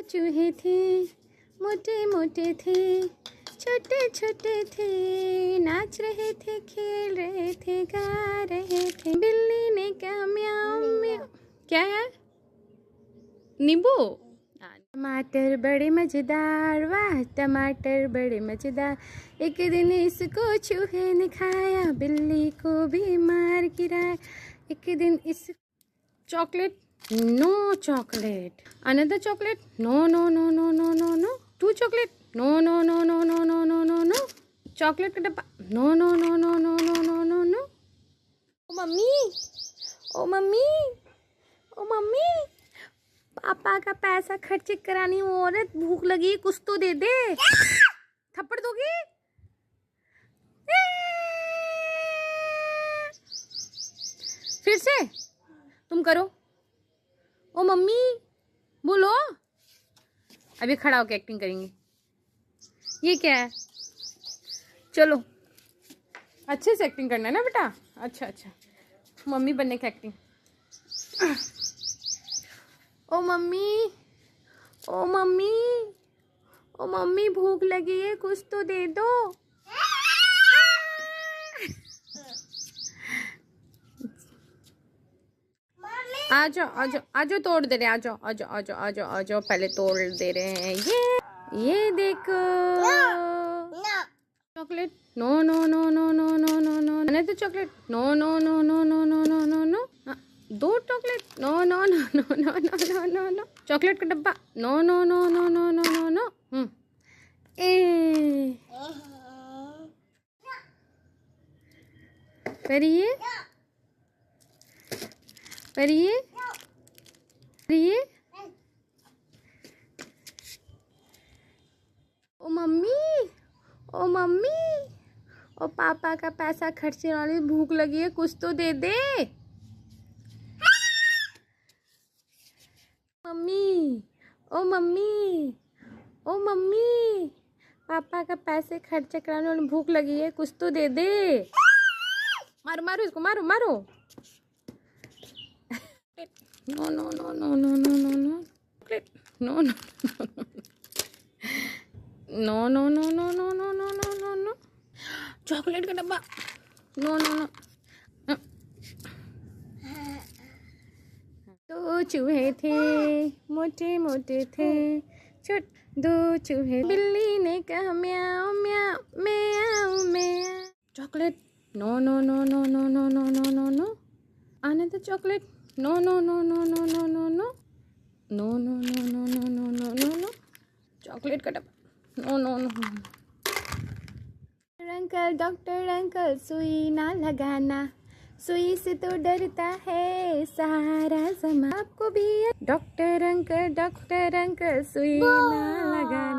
चूहे थे, मोटे मोटे थे, छोटे छोटे थे, नाच रहे थे, खेल रहे थे, गा रहे थे। बिल्ली ने कहा म्याऊं म्याऊं। क्या है? नींबू। टमाटर बड़े मजेदार, वाह टमाटर बड़े मजेदार। एक दिन इसको चूहे ने खाया, बिल्ली को भी मार गिराया। एक दिन इस chocolate, no chocolate. Another chocolate, no no no no no no no. Two chocolate, no no no no no no no no no. Chocolate का डब्बा, no no no no no no no no no. ओ mummy, ओ mummy, ओ mummy, पापा का पैसा खर्च करानी औरत, भूख लगी कुछ तो दे दे। थप्पड़ दोगी? फिर से तुम करो। ओ मम्मी बोलो। अभी खड़ा होकर एक्टिंग करेंगे। ये क्या है? चलो अच्छे से एक्टिंग करना है ना बेटा। अच्छा अच्छा, मम्मी बनने की एक्टिंग। ओ मम्मी, ओ मम्मी, ओ मम्मी भूख लगी है कुछ तो दे दो। आ जाओ आ जाओ आ जाओ, तोड़ दे रहे। आ जाओ आ जाओ आ जाओ आ जाओ आ जाओ, पहले तोड़ दे रहे हैं। ये देखो chocolate, no no no no no no no no. मैंने तो chocolate, no no no no no no no no no. दो chocolate, no no no no no no no no no. Chocolate का डब्बा, no no no no no no no no. ए परिए परिए परिए। ओ मम्मी, ओ मम्मी, ओ पापा का पैसा खर्चने वाली, भूख लगी है कुछ तो दे दे। मम्मी, ओ मम्मी, ओ मम्मी, पापा का पैसे खर्च कराने वाली, भूख लगी है कुछ तो दे दे। मारो मारो इसको, मारो मारो। No no no no no no no no. No no no no no no no no no no no no. Chocolate का डब्बा, नो नो नो। दो चूहे थे, मोटे मोटे थे, दो चूहे। बिल्ली ने कहा म्याऊं म्याऊं म्याऊं म्याऊं। Chocolate, no no no no no no no no no no. आने तो chocolate, no no no no no no no no no no no no no no no no no. Chocolate का डब्बा, no no no. Doctor uncle सुई ना लगाना, सुई से तो डरता है सारा जमाना। आपको भी डॉक्टर अंकल सुई ना लगाना।